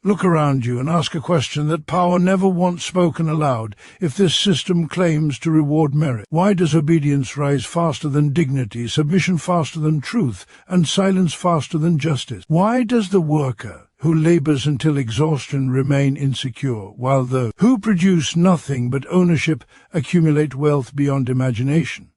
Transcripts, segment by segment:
Look around you and ask a question that power never once spoken aloud. If this system claims to reward merit, why does obedience rise faster than dignity, submission faster than truth, and silence faster than justice? Why does the worker who labors until exhaustion remain insecure, while those who produce nothing but ownership accumulate wealth beyond imagination?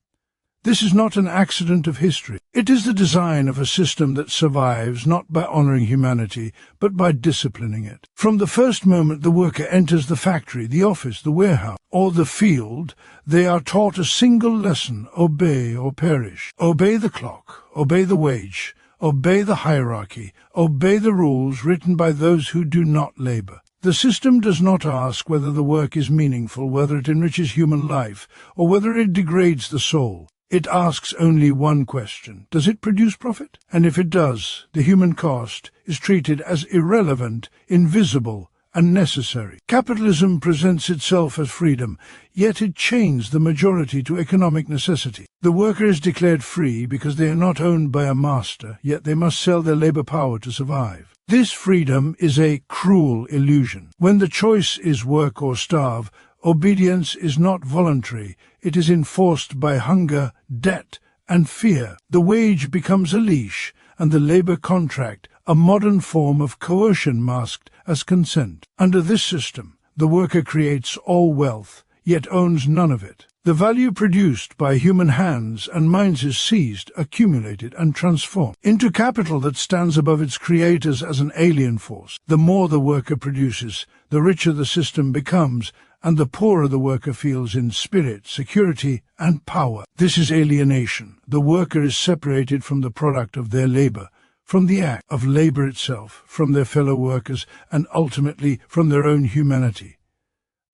This is not an accident of history. It is the design of a system that survives not by honoring humanity, but by disciplining it. From the first moment the worker enters the factory, the office, the warehouse, or the field, they are taught a single lesson: obey or perish. Obey the clock, obey the wage, obey the hierarchy, obey the rules written by those who do not labor. The system does not ask whether the work is meaningful, whether it enriches human life, or whether it degrades the soul. It asks only one question: does it produce profit? And if it does, the human cost is treated as irrelevant, invisible, and necessary. Capitalism presents itself as freedom, yet it chains the majority to economic necessity. The worker is declared free because they are not owned by a master, yet they must sell their labor power to survive. This freedom is a cruel illusion. When the choice is work or starve, obedience is not voluntary, it is enforced by hunger, debt, and fear. The wage becomes a leash, and the labor contract a modern form of coercion masked as consent. Under this system, the worker creates all wealth, yet owns none of it. The value produced by human hands and minds is seized, accumulated, and transformed into capital that stands above its creators as an alien force. The more the worker produces, the richer the system becomes, and the poorer the worker feels in spirit, security, and power. This is alienation. The worker is separated from the product of their labor, from the act of labor itself, from their fellow workers, and ultimately from their own humanity.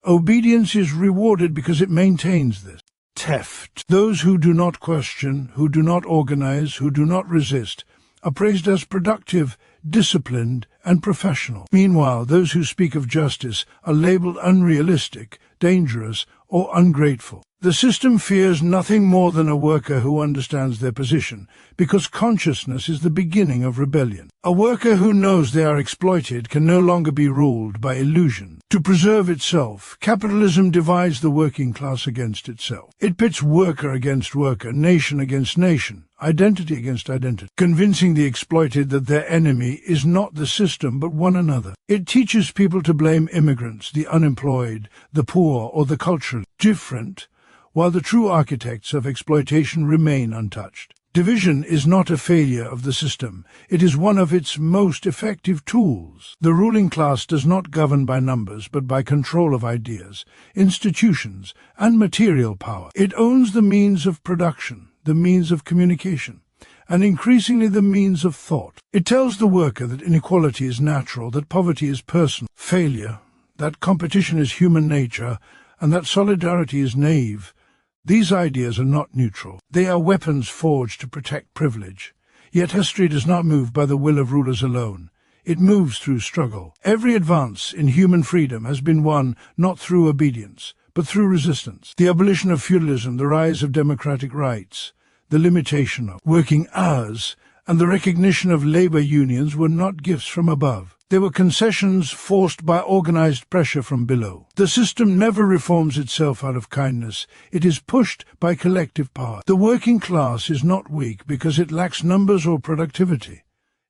Obedience is rewarded because it maintains this. Theft. Those who do not question, who do not organize, who do not resist, are praised as productive, disciplined, and professional. Meanwhile, those who speak of justice are labeled unrealistic, dangerous, or ungrateful. The system fears nothing more than a worker who understands their position, because consciousness is the beginning of rebellion. A worker who knows they are exploited can no longer be ruled by illusion. To preserve itself, capitalism divides the working class against itself. It pits worker against worker, nation against nation, identity against identity, convincing the exploited that their enemy is not the system but one another. It teaches people to blame immigrants, the unemployed, the poor, or the culturally different, while the true architects of exploitation remain untouched. Division is not a failure of the system, it is one of its most effective tools. The ruling class does not govern by numbers, but by control of ideas, institutions, and material power. It owns the means of production, the means of communication, and increasingly the means of thought. It tells the worker that inequality is natural, that poverty is personal, failure, that competition is human nature, and that solidarity is naive. These ideas are not neutral. They are weapons forged to protect privilege. Yet history does not move by the will of rulers alone. It moves through struggle. Every advance in human freedom has been won not through obedience, but through resistance. The abolition of feudalism, the rise of democratic rights, the limitation of working hours, and the recognition of labor unions were not gifts from above. They were concessions forced by organized pressure from below. The system never reforms itself out of kindness. It is pushed by collective power. The working class is not weak because it lacks numbers or productivity.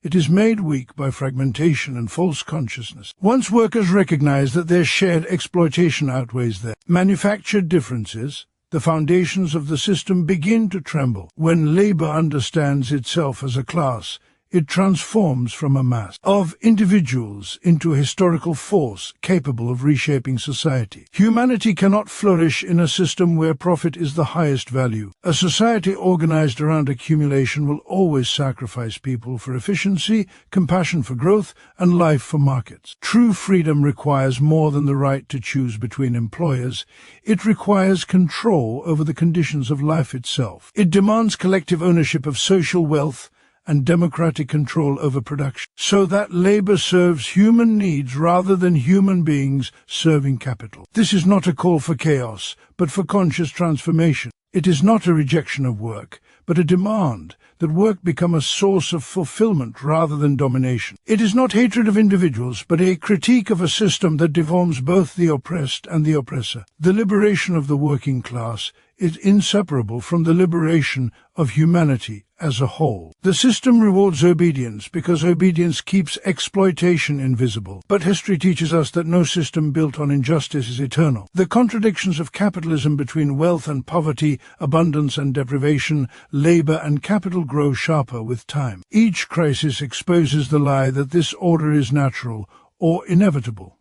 It is made weak by fragmentation and false consciousness. Once workers recognize that their shared exploitation outweighs their manufactured differences, the foundations of the system begin to tremble. When labor understands itself as a class, it transforms from a mass of individuals into a historical force capable of reshaping society. Humanity cannot flourish in a system where profit is the highest value. A society organized around accumulation will always sacrifice people for efficiency, compassion for growth, and life for markets. True freedom requires more than the right to choose between employers. It requires control over the conditions of life itself. It demands collective ownership of social wealth and democratic control over production, so that labor serves human needs rather than human beings serving capital. This is not a call for chaos, but for conscious transformation. It is not a rejection of work, but a demand that work become a source of fulfillment rather than domination. It is not hatred of individuals, but a critique of a system that deforms both the oppressed and the oppressor. The liberation of the working class is inseparable from the liberation of humanity as a whole. The system rewards obedience because obedience keeps exploitation invisible. But history teaches us that no system built on injustice is eternal. The contradictions of capitalism between wealth and poverty, abundance and deprivation, labor and capital grow sharper with time. Each crisis exposes the lie that this order is natural or inevitable.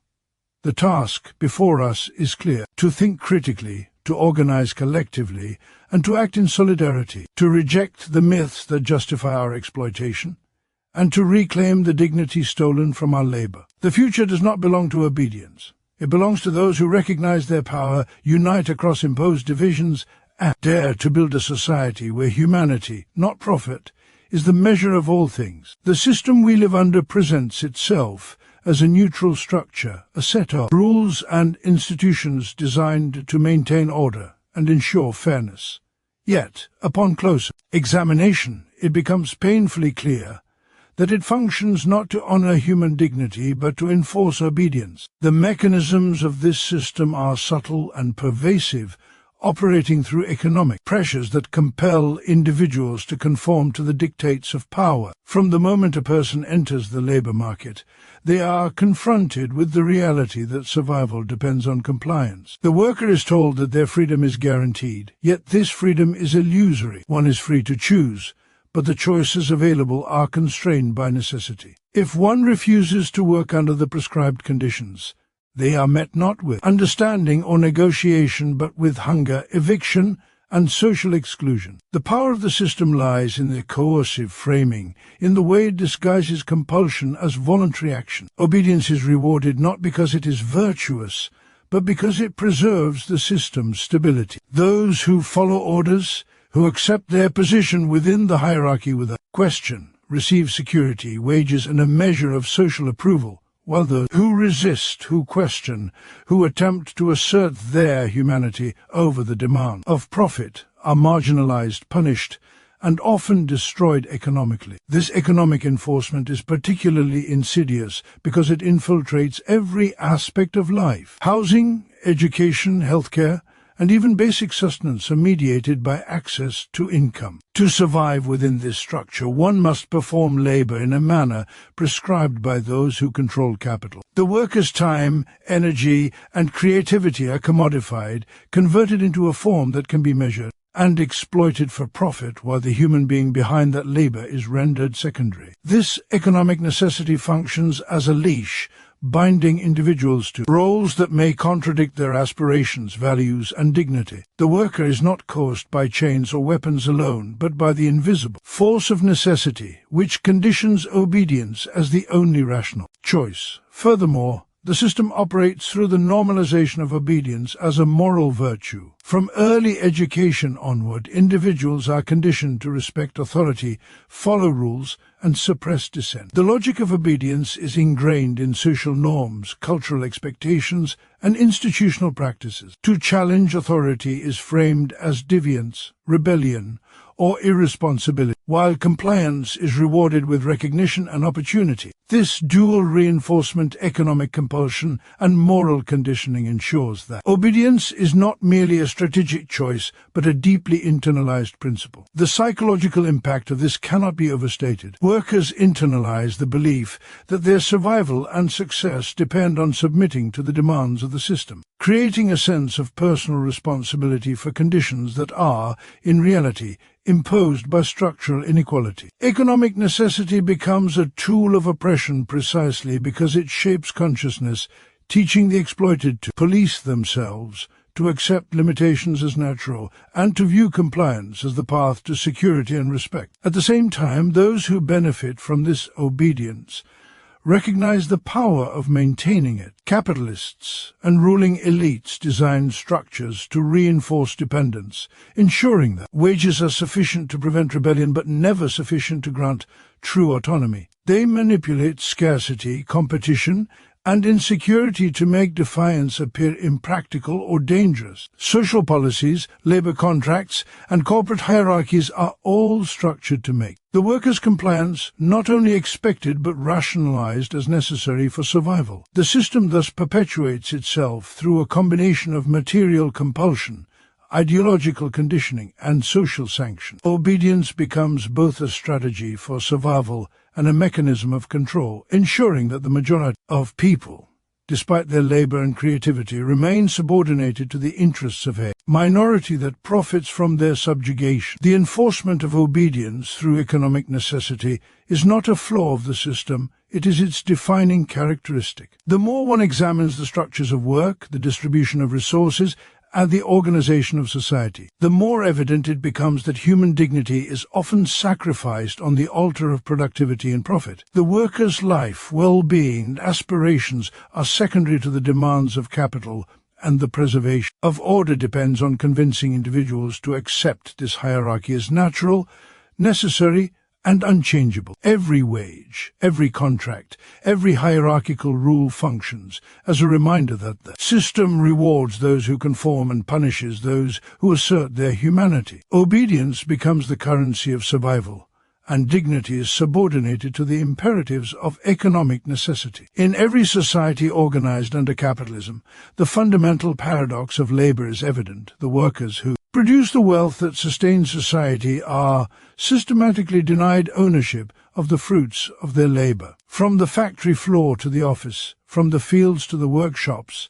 The task before us is clear: to think critically, to organize collectively, and to act in solidarity, to reject the myths that justify our exploitation, and to reclaim the dignity stolen from our labor. The future does not belong to obedience. It belongs to those who recognize their power, unite across imposed divisions, and dare to build a society where humanity, not profit, is the measure of all things. The system we live under presents itself as a neutral structure, a set of rules and institutions designed to maintain order and ensure fairness. Yet, upon closer examination, it becomes painfully clear that it functions not to honor human dignity but to enforce obedience. The mechanisms of this system are subtle and pervasive, operating through economic pressures that compel individuals to conform to the dictates of power. From the moment a person enters the labor market, they are confronted with the reality that survival depends on compliance. The worker is told that their freedom is guaranteed, yet this freedom is illusory. One is free to choose, but the choices available are constrained by necessity. If one refuses to work under the prescribed conditions, they are met not with understanding or negotiation, but with hunger, eviction, and social exclusion. The power of the system lies in the coercive framing, in the way it disguises compulsion as voluntary action. Obedience is rewarded not because it is virtuous, but because it preserves the system's stability. Those who follow orders, who accept their position within the hierarchy without question, receive security, wages, and a measure of social approval, while those who resist, who question, who attempt to assert their humanity over the demand of profit are marginalized, punished, and often destroyed economically. This economic enforcement is particularly insidious because it infiltrates every aspect of life. Housing, education, healthcare, and even basic sustenance are mediated by access to income. To survive within this structure, one must perform labor in a manner prescribed by those who control capital. The worker's time, energy, and creativity are commodified, converted into a form that can be measured, and exploited for profit, while the human being behind that labor is rendered secondary. This economic necessity functions as a leash, binding individuals to roles that may contradict their aspirations, values, and dignity. The worker is not coerced by chains or weapons alone, but by the invisible force of necessity, which conditions obedience as the only rational choice. Furthermore, the system operates through the normalization of obedience as a moral virtue. From early education onward, individuals are conditioned to respect authority, follow rules, and suppress dissent. The logic of obedience is ingrained in social norms, cultural expectations, and institutional practices. To challenge authority is framed as deviance, rebellion, or irresponsibility, while compliance is rewarded with recognition and opportunity. This dual reinforcement, economic compulsion, and moral conditioning ensures that obedience is not merely a strategic choice, but a deeply internalized principle. The psychological impact of this cannot be overstated. Workers internalize the belief that their survival and success depend on submitting to the demands of the system, creating a sense of personal responsibility for conditions that are, in reality, imposed by structural inequality. Economic necessity becomes a tool of oppression precisely because it shapes consciousness, teaching the exploited to police themselves, to accept limitations as natural, and to view compliance as the path to security and respect. At the same time, those who benefit from this obedience recognize the power of maintaining it. Capitalists and ruling elites design structures to reinforce dependence, ensuring that wages are sufficient to prevent rebellion but never sufficient to grant true autonomy. They manipulate scarcity, competition, and insecurity to make defiance appear impractical or dangerous. Social policies, labor contracts, and corporate hierarchies are all structured to make the workers' compliance not only expected but rationalized as necessary for survival. The system thus perpetuates itself through a combination of material compulsion, ideological conditioning, and social sanction. Obedience becomes both a strategy for survival and a mechanism of control, ensuring that the majority of people, despite their labor and creativity, remain subordinated to the interests of a minority that profits from their subjugation. The enforcement of obedience through economic necessity is not a flaw of the system, it is its defining characteristic. The more one examines the structures of work, the distribution of resources, and the organization of society, the more evident it becomes that human dignity is often sacrificed on the altar of productivity and profit. The worker's life, well-being, and aspirations are secondary to the demands of capital, and the preservation of order depends on convincing individuals to accept this hierarchy as natural, necessary, and unchangeable. Every wage, every contract, every hierarchical rule functions as a reminder that the system rewards those who conform and punishes those who assert their humanity. Obedience becomes the currency of survival, and dignity is subordinated to the imperatives of economic necessity. In every society organized under capitalism, the fundamental paradox of labor is evident. The workers who produce the wealth that sustains society are systematically denied ownership of the fruits of their labor. From the factory floor to the office, from the fields to the workshops,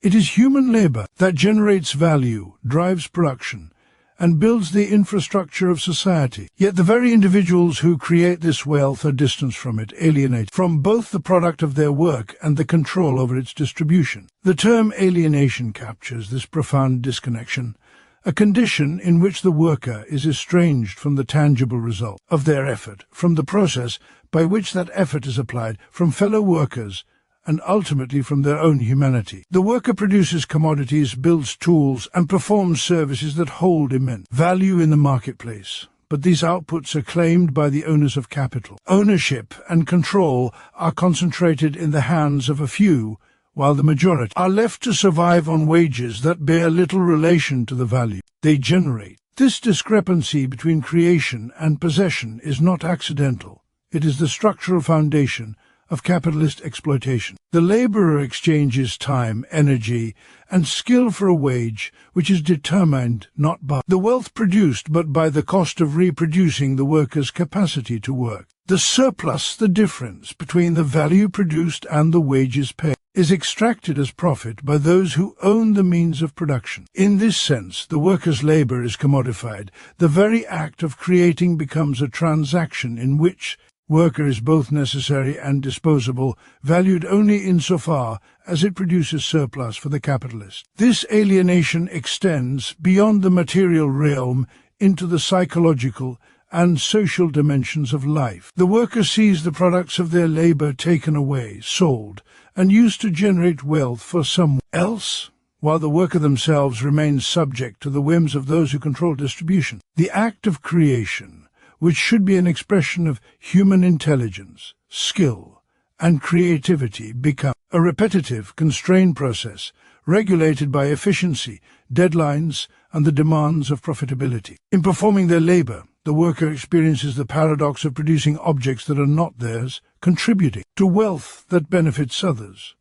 it is human labor that generates value, drives production, and builds the infrastructure of society. Yet the very individuals who create this wealth are distanced from it, alienated from both the product of their work and the control over its distribution. The term alienation captures this profound disconnection, a condition in which the worker is estranged from the tangible result of their effort, from the process by which that effort is applied, from fellow workers, and ultimately from their own humanity. The worker produces commodities, builds tools, and performs services that hold immense value in the marketplace. But these outputs are claimed by the owners of capital. Ownership and control are concentrated in the hands of a few, while the majority are left to survive on wages that bear little relation to the value they generate. This discrepancy between creation and possession is not accidental. It is the structural foundation of capitalist exploitation. The laborer exchanges time, energy, and skill for a wage which is determined not by the wealth produced but by the cost of reproducing the worker's capacity to work. The surplus, the difference between the value produced and the wages paid, is extracted as profit by those who own the means of production. In this sense, the worker's labor is commodified. The very act of creating becomes a transaction in which worker is both necessary and disposable, valued only insofar as it produces surplus for the capitalist. This alienation extends beyond the material realm into the psychological and social dimensions of life. The worker sees the products of their labor taken away, sold, and used to generate wealth for someone else, while the worker themselves remains subject to the whims of those who control distribution. The act of creation, which should be an expression of human intelligence, skill, and creativity, become a repetitive, constrained process, regulated by efficiency, deadlines, and the demands of profitability. In performing their labor, the worker experiences the paradox of producing objects that are not theirs, contributing to wealth that benefits others,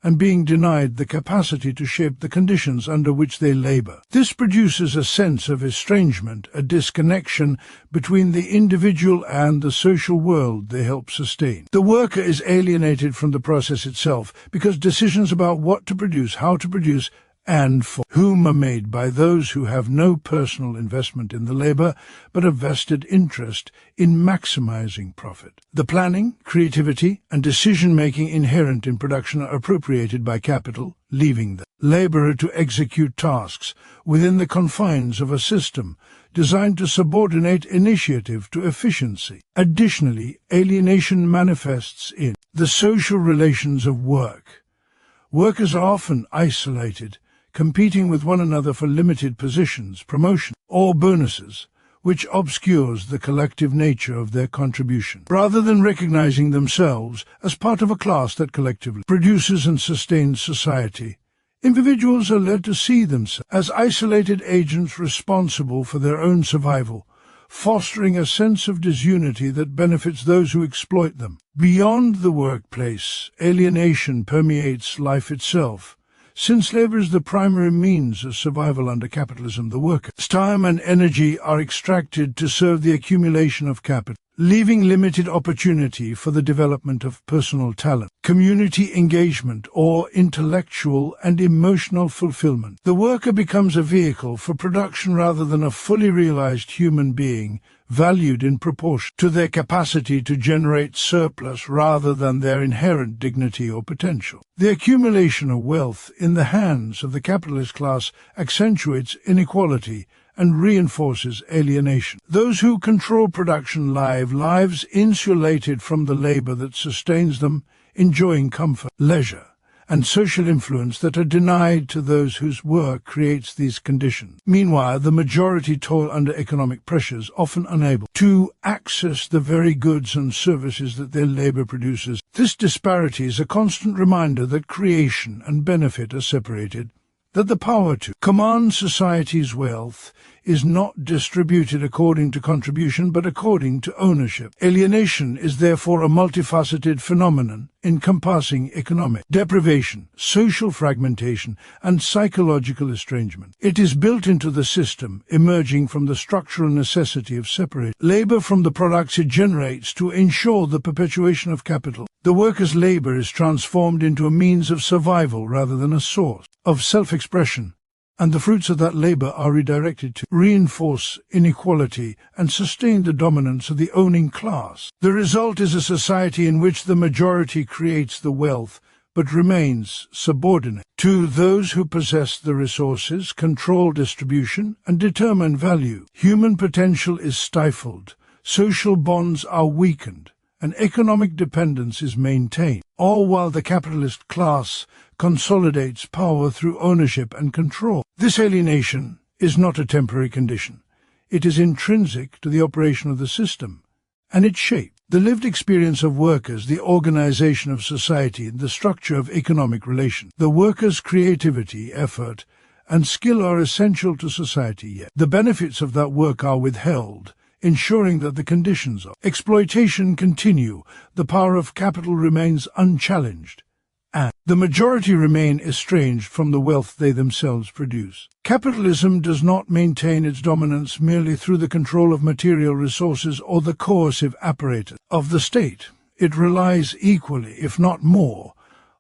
and being denied the capacity to shape the conditions under which they labor. This produces a sense of estrangement, a disconnection between the individual and the social world they help sustain. The worker is alienated from the process itself because decisions about what to produce, how to produce, and for whom are made by those who have no personal investment in the labor, but a vested interest in maximizing profit. The planning, creativity, and decision-making inherent in production are appropriated by capital, leaving the laborer to execute tasks within the confines of a system designed to subordinate initiative to efficiency. Additionally, alienation manifests in the social relations of work. Workers are often isolated, competing with one another for limited positions, promotion, or bonuses, which obscures the collective nature of their contribution. Rather than recognizing themselves as part of a class that collectively produces and sustains society, individuals are led to see themselves as isolated agents responsible for their own survival, fostering a sense of disunity that benefits those who exploit them. Beyond the workplace, alienation permeates life itself. Since labor is the primary means of survival under capitalism, the worker's time and energy are extracted to serve the accumulation of capital, leaving limited opportunity for the development of personal talent, community engagement, or intellectual and emotional fulfillment. The worker becomes a vehicle for production rather than a fully realized human being, valued in proportion to their capacity to generate surplus rather than their inherent dignity or potential. The accumulation of wealth in the hands of the capitalist class accentuates inequality and reinforces alienation. Those who control production live lives insulated from the labor that sustains them, enjoying comfort, leisure, and social influence that are denied to those whose work creates these conditions. Meanwhile, the majority toil under economic pressures, often unable to access the very goods and services that their labor produces. This disparity is a constant reminder that creation and benefit are separated, that the power to command society's wealth is not distributed according to contribution but according to ownership. Alienation is therefore a multifaceted phenomenon encompassing economic deprivation, social fragmentation, and psychological estrangement. It is built into the system, emerging from the structural necessity of separating labor from the products it generates to ensure the perpetuation of capital. The worker's labor is transformed into a means of survival rather than a source of self-expression, and the fruits of that labor are redirected to reinforce inequality and sustain the dominance of the owning class. The result is a society in which the majority creates the wealth but remains subordinate to those who possess the resources, control distribution, and determine value. Human potential is stifled, social bonds are weakened, and economic dependence is maintained, all while the capitalist class consolidates power through ownership and control. This alienation is not a temporary condition. It is intrinsic to the operation of the system, and it shapes the lived experience of workers, the organization of society, and the structure of economic relations. The workers' creativity, effort, and skill are essential to society, yet the benefits of that work are withheld, ensuring that the conditions of exploitation continue. The power of capital remains unchallenged, and the majority remain estranged from the wealth they themselves produce. Capitalism does not maintain its dominance merely through the control of material resources or the coercive apparatus of the state. It relies equally, if not more,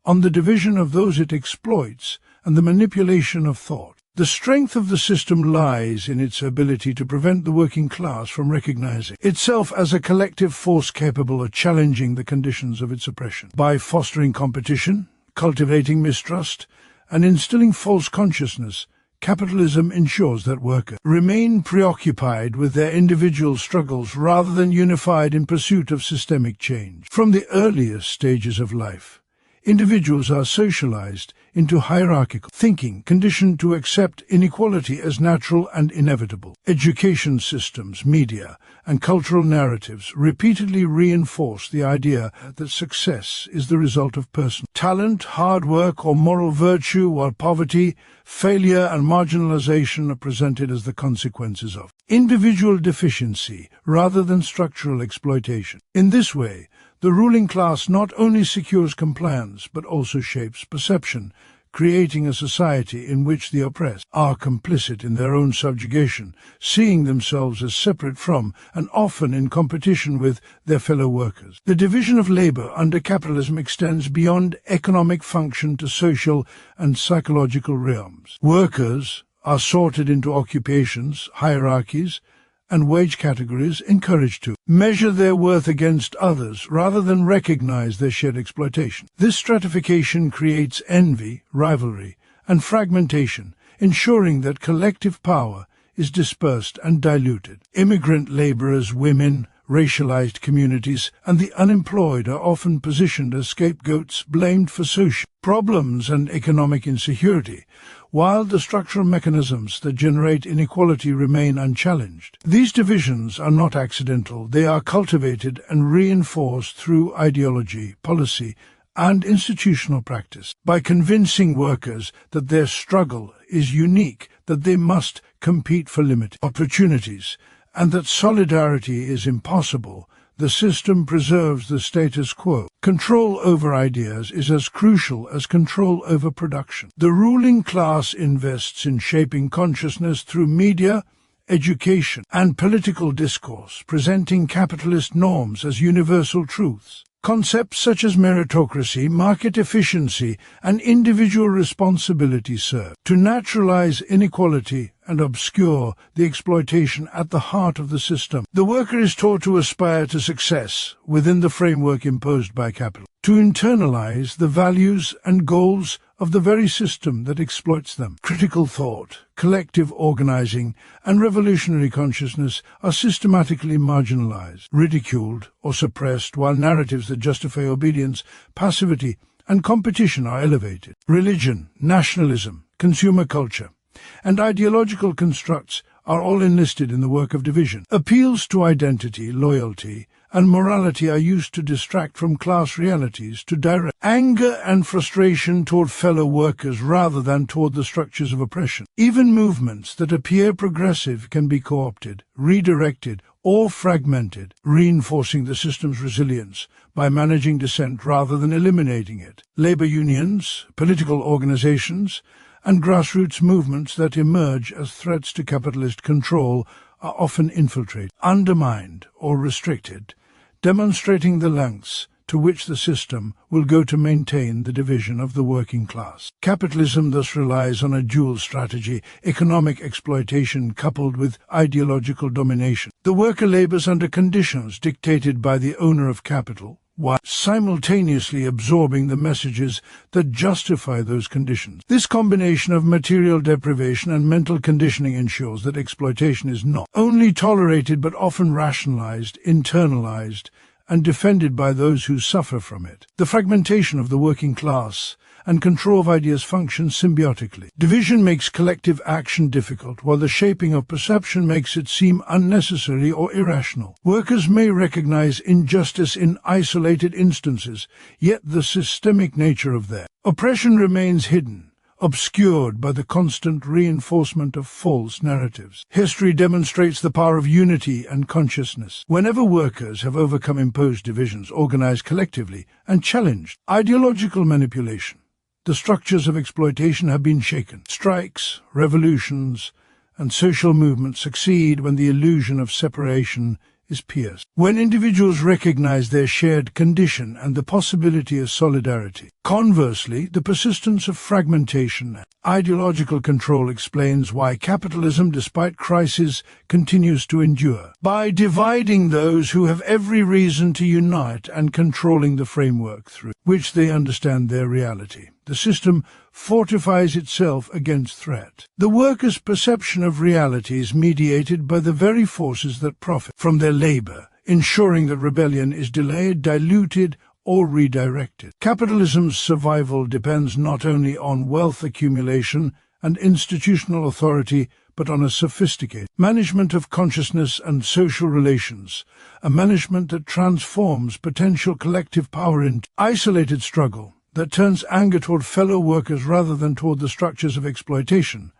on the division of those it exploits and the manipulation of thought. The strength of the system lies in its ability to prevent the working class from recognizing itself as a collective force capable of challenging the conditions of its oppression. By fostering competition, cultivating mistrust, and instilling false consciousness, capitalism ensures that workers remain preoccupied with their individual struggles rather than unified in pursuit of systemic change. From the earliest stages of life, individuals are socialized into hierarchical thinking, conditioned to accept inequality as natural and inevitable. Education systems, media, and cultural narratives repeatedly reinforce the idea that success is the result of personal talent, hard work, or moral virtue, while poverty, failure, and marginalization are presented as the consequences of individual deficiency rather than structural exploitation. In this way, the ruling class not only secures compliance but also shapes perception, creating a society in which the oppressed are complicit in their own subjugation, seeing themselves as separate from and often in competition with their fellow workers. The division of labor under capitalism extends beyond economic function to social and psychological realms. Workers are sorted into occupations, hierarchies, and wage categories, encouraged to measure their worth against others rather than recognize their shared exploitation. This stratification creates envy, rivalry, and fragmentation, ensuring that collective power is dispersed and diluted. Immigrant laborers, women, racialized communities, and the unemployed are often positioned as scapegoats blamed for social problems and economic insecurity, while the structural mechanisms that generate inequality remain unchallenged. These divisions are not accidental. They are cultivated and reinforced through ideology, policy, and institutional practice. By convincing workers that their struggle is unique, that they must compete for limited opportunities, and that solidarity is impossible, the system preserves the status quo. Control over ideas is as crucial as control over production. The ruling class invests in shaping consciousness through media, education, and political discourse, presenting capitalist norms as universal truths. Concepts such as meritocracy, market efficiency, and individual responsibility serve to naturalize inequality and obscure the exploitation at the heart of the system. The worker is taught to aspire to success within the framework imposed by capital, to internalize the values and goals of the very system that exploits them. Critical thought, collective organizing, and revolutionary consciousness are systematically marginalized, ridiculed, or suppressed, while narratives that justify obedience, passivity, and competition are elevated. Religion, nationalism, consumer culture, and ideological constructs are all enlisted in the work of division. Appeals to identity, loyalty, and morality are used to distract from class realities, to direct anger and frustration toward fellow workers rather than toward the structures of oppression. Even movements that appear progressive can be co-opted, redirected, or fragmented, reinforcing the system's resilience by managing dissent rather than eliminating it. Labor unions, political organizations, and grassroots movements that emerge as threats to capitalist control are often infiltrated, undermined, or restricted, demonstrating the lengths to which the system will go to maintain the division of the working class. Capitalism thus relies on a dual strategy: economic exploitation coupled with ideological domination. The worker labors under conditions dictated by the owner of capital, while simultaneously absorbing the messages that justify those conditions. This combination of material deprivation and mental conditioning ensures that exploitation is not only tolerated but often rationalized, internalized, and defended by those who suffer from it. The fragmentation of the working class and control of ideas function symbiotically. Division makes collective action difficult, while the shaping of perception makes it seem unnecessary or irrational. Workers may recognize injustice in isolated instances, yet the systemic nature of their oppression remains hidden, obscured by the constant reinforcement of false narratives. History demonstrates the power of unity and consciousness. Whenever workers have overcome imposed divisions, organized collectively, and challenged ideological manipulation, the structures of exploitation have been shaken. Strikes, revolutions, and social movements succeed when the illusion of separation is pierced. When individuals recognize their shared condition and the possibility of solidarity. Conversely, the persistence of fragmentation and ideological control explains why capitalism, despite crisis, continues to endure. By dividing those who have every reason to unite and controlling the framework through which they understand their reality, the system fortifies itself against threat. The workers' perception of reality is mediated by the very forces that profit from their labor, ensuring that rebellion is delayed, diluted, or redirected. Capitalism's survival depends not only on wealth accumulation and institutional authority, but on a sophisticated management of consciousness and social relations, a management that transforms potential collective power into isolated struggle, that turns anger toward fellow workers rather than toward the structures of exploitation,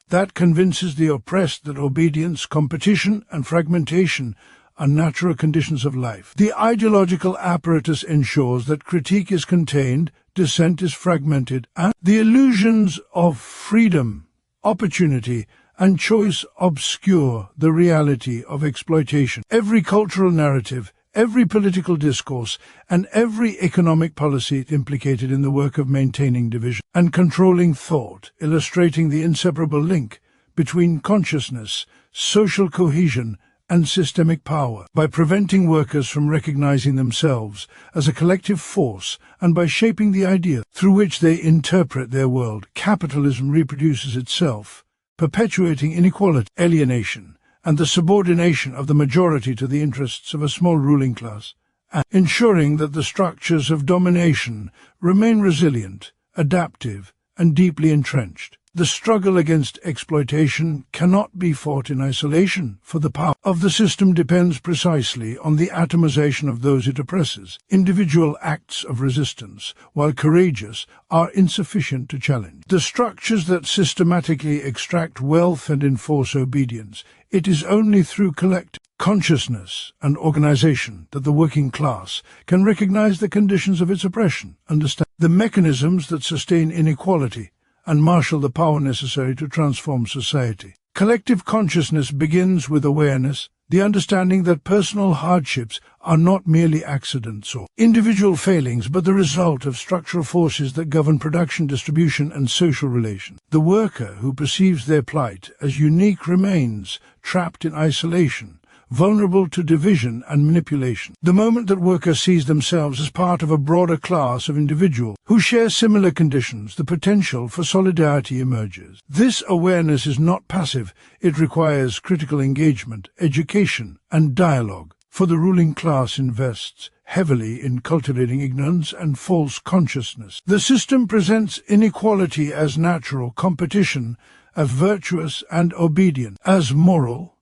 that convinces the oppressed that obedience, competition, and fragmentation are natural conditions of life. The ideological apparatus ensures that critique is contained, dissent is fragmented, and the illusions of freedom, opportunity, and choice obscure the reality of exploitation. Every cultural narrative, every political discourse, and every economic policy implicated in the work of maintaining division and controlling thought, illustrating the inseparable link between consciousness, social cohesion, and systemic power. By preventing workers from recognizing themselves as a collective force and by shaping the idea through which they interpret their world, capitalism reproduces itself, perpetuating inequality, alienation, and the subordination of the majority to the interests of a small ruling class, and ensuring that the structures of domination remain resilient, adaptive, and deeply entrenched. The struggle against exploitation cannot be fought in isolation, for the power of the system depends precisely on the atomization of those it oppresses. Individual acts of resistance, while courageous, are insufficient to challenge the structures that systematically extract wealth and enforce obedience. It is only through collective consciousness and organization that the working class can recognize the conditions of its oppression, understand the mechanisms that sustain inequality, and marshal the power necessary to transform society. Collective consciousness begins with awareness, the understanding that personal hardships are not merely accidents or individual failings, but the result of structural forces that govern production, distribution, and social relations. The worker who perceives their plight as unique remains trapped in isolation, vulnerable to division and manipulation. The moment that workers see themselves as part of a broader class of individuals who share similar conditions, the potential for solidarity emerges. This awareness is not passive. It requires critical engagement, education, and dialogue, for the ruling class invests heavily in cultivating ignorance and false consciousness. The system presents inequality as natural, competition as virtuous, and obedience as moral,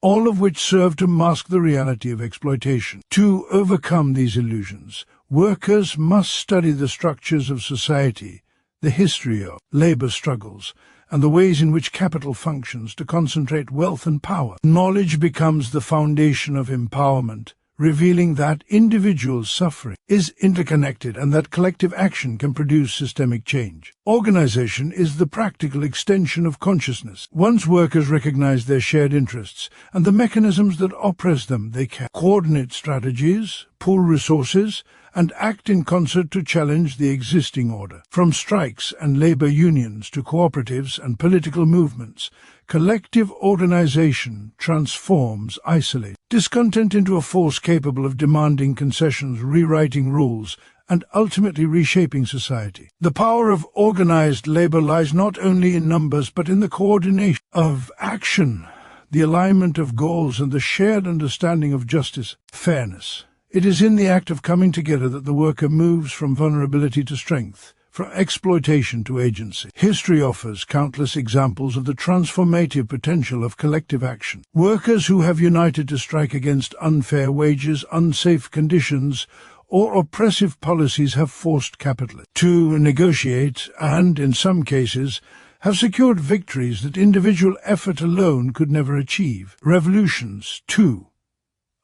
all of which serve to mask the reality of exploitation. To overcome these illusions, workers must study the structures of society, the history of labor struggles, and the ways in which capital functions to concentrate wealth and power. Knowledge becomes the foundation of empowerment, revealing that individual suffering is interconnected and that collective action can produce systemic change. Organization is the practical extension of consciousness. Once workers recognize their shared interests and the mechanisms that oppress them, they can coordinate strategies, pool resources, and act in concert to challenge the existing order. From strikes and labor unions to cooperatives and political movements, collective organization transforms isolated discontent into a force capable of demanding concessions, rewriting rules, and ultimately reshaping society. The power of organized labor lies not only in numbers but in the coordination of action, the alignment of goals, and the shared understanding of justice, fairness. It is in the act of coming together that the worker moves from vulnerability to strength, from exploitation to agency. History offers countless examples of the transformative potential of collective action. Workers who have united to strike against unfair wages, unsafe conditions, or oppressive policies have forced capitalists to negotiate and, in some cases, have secured victories that individual effort alone could never achieve. Revolutions, too,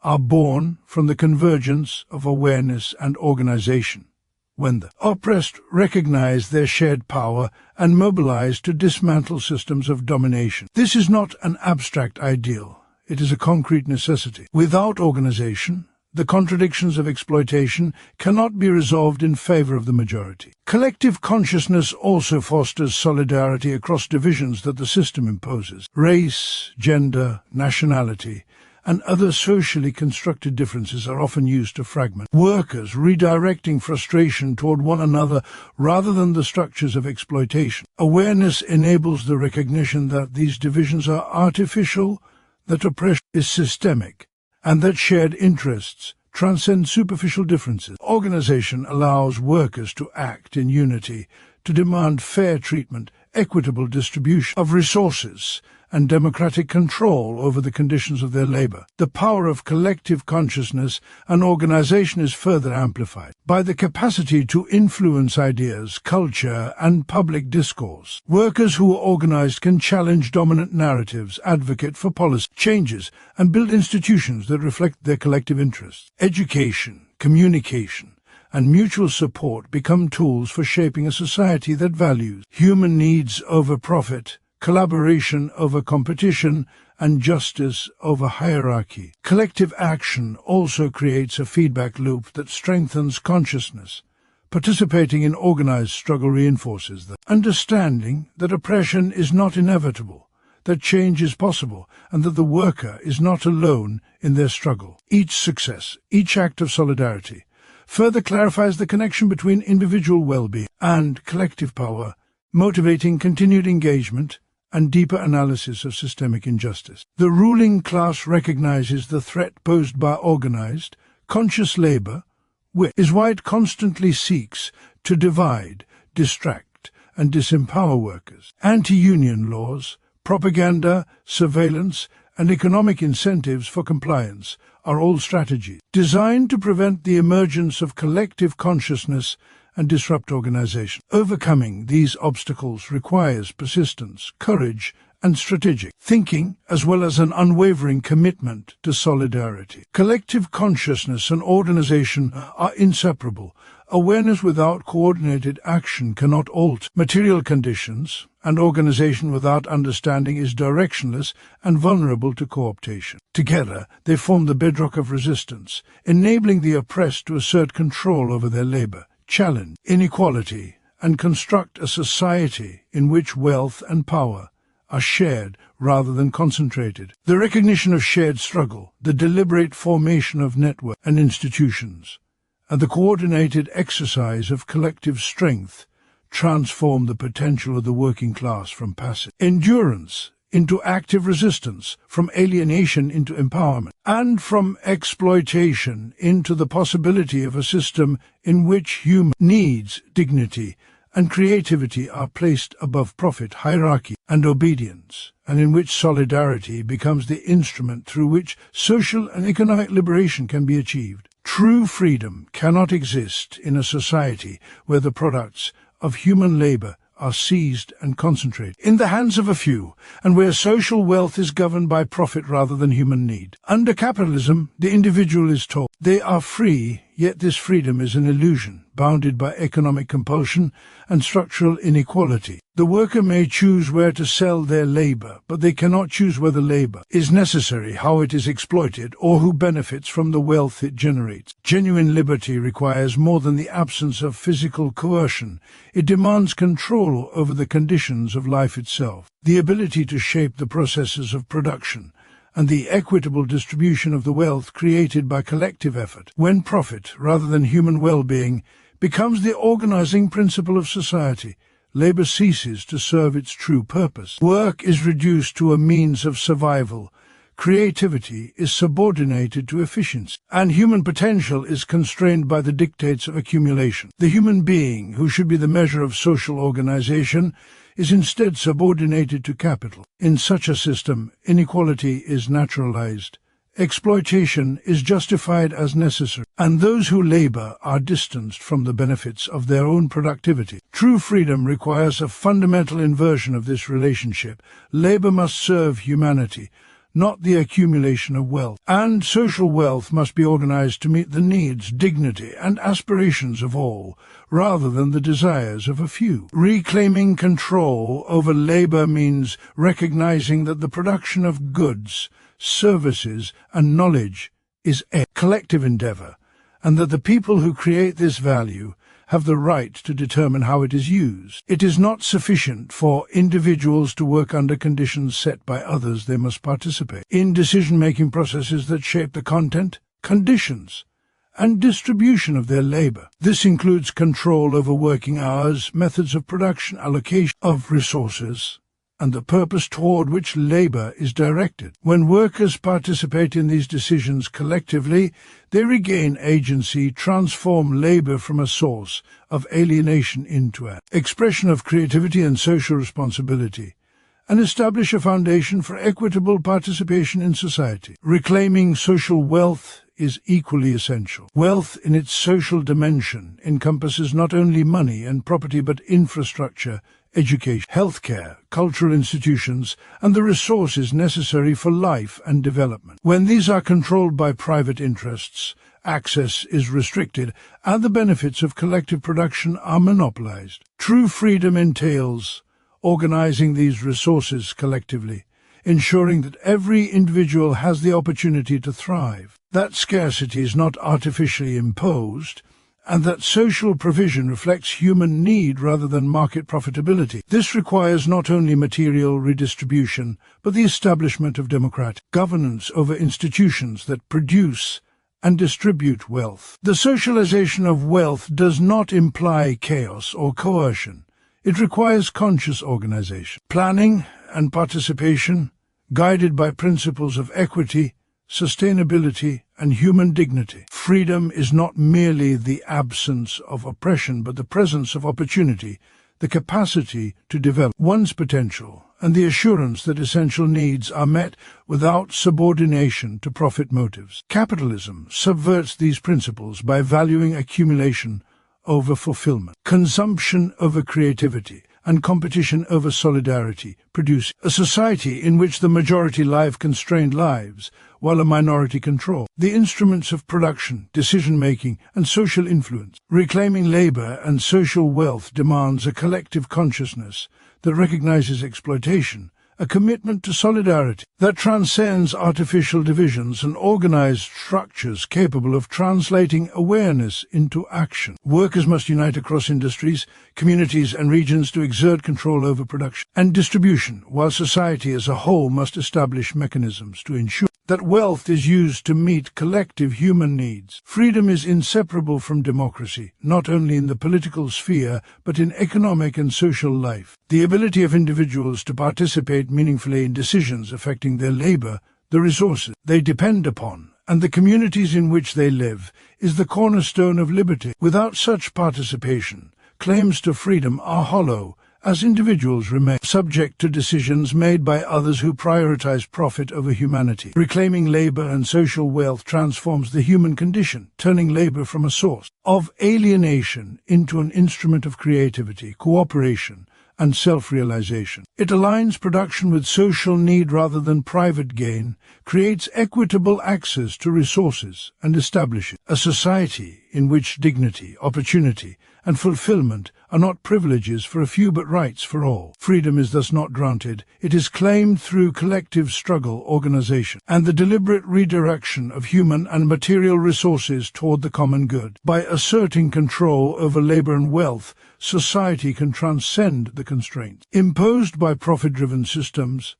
are born from the convergence of awareness and organization, when the oppressed recognize their shared power and mobilize to dismantle systems of domination. This is not an abstract ideal, it is a concrete necessity. Without organization, the contradictions of exploitation cannot be resolved in favor of the majority. Collective consciousness also fosters solidarity across divisions that the system imposes. Race, gender, nationality, and other socially constructed differences are often used to fragment workers, redirecting frustration toward one another rather than the structures of exploitation. Awareness enables the recognition that these divisions are artificial, that oppression is systemic, and that shared interests transcend superficial differences. Organization allows workers to act in unity, to demand fair treatment, equitable distribution of resources, and democratic control over the conditions of their labor. The power of collective consciousness and organization is further amplified by the capacity to influence ideas, culture, and public discourse. Workers who are organized can challenge dominant narratives, advocate for policy changes, and build institutions that reflect their collective interests. Education, communication, and mutual support become tools for shaping a society that values human needs over profit, collaboration over competition, and justice over hierarchy. Collective action also creates a feedback loop that strengthens consciousness. Participating in organized struggle reinforces the understanding that oppression is not inevitable, that change is possible, and that the worker is not alone in their struggle. Each success, each act of solidarity, further clarifies the connection between individual well-being and collective power, motivating continued engagement and deeper analysis of systemic injustice. The ruling class recognizes the threat posed by organized, conscious labor, which is why it constantly seeks to divide, distract, and disempower workers. Anti-union laws, propaganda, surveillance, and economic incentives for compliance are all strategies designed to prevent the emergence of collective consciousness and disrupt organization. Overcoming these obstacles requires persistence, courage, and strategic thinking, as well as an unwavering commitment to solidarity. Collective consciousness and organization are inseparable. Awareness without coordinated action cannot alter material conditions, and organization without understanding is directionless and vulnerable to co-optation. Together, they form the bedrock of resistance, enabling the oppressed to assert control over their labor, challenge inequality, and construct a society in which wealth and power are shared rather than concentrated. The recognition of shared struggle, the deliberate formation of networks and institutions, and the coordinated exercise of collective strength transform the potential of the working class from passive endurance into active resistance, from alienation into empowerment, and from exploitation into the possibility of a system in which human needs, dignity, and creativity are placed above profit, hierarchy, and obedience, and in which solidarity becomes the instrument through which social and economic liberation can be achieved. True freedom cannot exist in a society where the products of human labor are seized and concentrated in the hands of a few, and where social wealth is governed by profit rather than human need. Under capitalism, the individual is told they are free, yet this freedom is an illusion, bounded by economic compulsion and structural inequality. The worker may choose where to sell their labor, but they cannot choose whether labor is necessary, how it is exploited, or who benefits from the wealth it generates. Genuine liberty requires more than the absence of physical coercion. It demands control over the conditions of life itself, the ability to shape the processes of production, and the equitable distribution of the wealth created by collective effort. When profit, rather than human well-being, becomes the organizing principle of society, labor ceases to serve its true purpose. Work is reduced to a means of survival. Creativity is subordinated to efficiency, and human potential is constrained by the dictates of accumulation. The human being, who should be the measure of social organization, is instead subordinated to capital. In such a system, inequality is naturalized, exploitation is justified as necessary, and those who labor are distanced from the benefits of their own productivity. True freedom requires a fundamental inversion of this relationship. Labor must serve humanity, not the accumulation of wealth, and social wealth must be organized to meet the needs, dignity, and aspirations of all, rather than the desires of a few. Reclaiming control over labor means recognizing that the production of goods, services, and knowledge is a collective endeavor, and that the people who create this value have the right to determine how it is used. It is not sufficient for individuals to work under conditions set by others. They must participate in decision-making processes that shape the content, conditions, and distribution of their labor. This includes control over working hours, methods of production, allocation of resources, and the purpose toward which labor is directed. When workers participate in these decisions collectively, they regain agency, transform labor from a source of alienation into an expression of creativity and social responsibility, and establish a foundation for equitable participation in society. Reclaiming social wealth is equally essential. Wealth in its social dimension encompasses not only money and property but infrastructure, education, healthcare, cultural institutions, and the resources necessary for life and development. When these are controlled by private interests, access is restricted, and the benefits of collective production are monopolized. True freedom entails organizing these resources collectively, ensuring that every individual has the opportunity to thrive, that scarcity is not artificially imposed, and that social provision reflects human need rather than market profitability. This requires not only material redistribution, but the establishment of democratic governance over institutions that produce and distribute wealth. The socialization of wealth does not imply chaos or coercion. It requires conscious organization, planning, and participation, guided by principles of equity, sustainability, and human dignity. Freedom is not merely the absence of oppression, but the presence of opportunity, the capacity to develop one's potential, and the assurance that essential needs are met without subordination to profit motives. Capitalism subverts these principles by valuing accumulation over fulfillment, consumption over creativity, and competition over solidarity, produce a society in which the majority live constrained lives, while a minority control the instruments of production, decision-making, and social influence. Reclaiming labor and social wealth demands a collective consciousness that recognizes exploitation, a commitment to solidarity that transcends artificial divisions and organized structures capable of translating awareness into action. Workers must unite across industries, communities, and regions to exert control over production and distribution, while society as a whole must establish mechanisms to ensure that wealth is used to meet collective human needs. Freedom is inseparable from democracy, not only in the political sphere, but in economic and social life. The ability of individuals to participate meaningfully in decisions affecting their labor, the resources they depend upon, and the communities in which they live, is the cornerstone of liberty. Without such participation, claims to freedom are hollow, as individuals remain subject to decisions made by others who prioritize profit over humanity. Reclaiming labor and social wealth transforms the human condition, turning labor from a source of alienation into an instrument of creativity, cooperation, and self-realization. It aligns production with social need rather than private gain, creates equitable access to resources, and establishes a society in which dignity, opportunity, and fulfillment are not privileges for a few but rights for all. Freedom is thus not granted, it is claimed through collective struggle, organization, and the deliberate redirection of human and material resources toward the common good. By asserting control over labor and wealth, society can transcend the constraints imposed by profit-driven systems,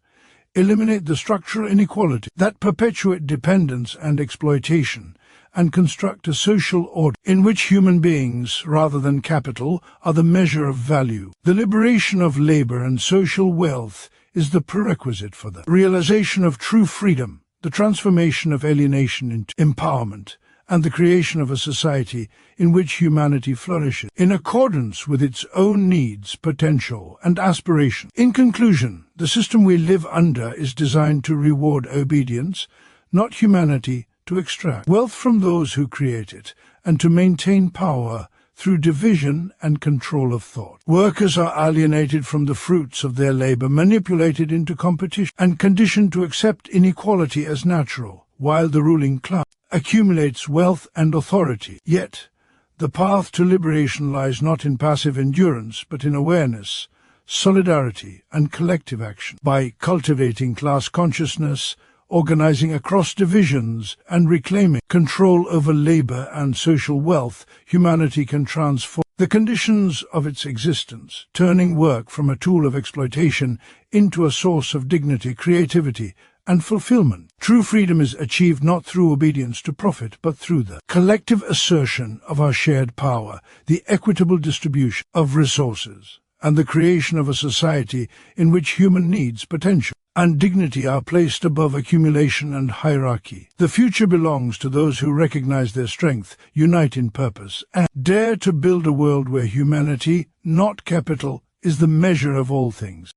eliminate the structural inequality that perpetuate dependence and exploitation, and construct a social order in which human beings, rather than capital, are the measure of value. The liberation of labor and social wealth is the prerequisite for the realization of true freedom, the transformation of alienation into empowerment, and the creation of a society in which humanity flourishes in accordance with its own needs, potential, and aspiration. In conclusion, the system we live under is designed to reward obedience, not humanity, to extract wealth from those who create it, and to maintain power through division and control of thought. Workers are alienated from the fruits of their labor, manipulated into competition, and conditioned to accept inequality as natural, while the ruling class accumulates wealth and authority. Yet, the path to liberation lies not in passive endurance, but in awareness, solidarity, and collective action. By cultivating class consciousness, organizing across divisions, and reclaiming control over labor and social wealth, humanity can transform the conditions of its existence, turning work from a tool of exploitation into a source of dignity, creativity, and fulfillment. True freedom is achieved not through obedience to profit, but through the collective assertion of our shared power, the equitable distribution of resources, and the creation of a society in which human needs, potential, and dignity are placed above accumulation and hierarchy. The future belongs to those who recognize their strength, unite in purpose, and dare to build a world where humanity, not capital, is the measure of all things.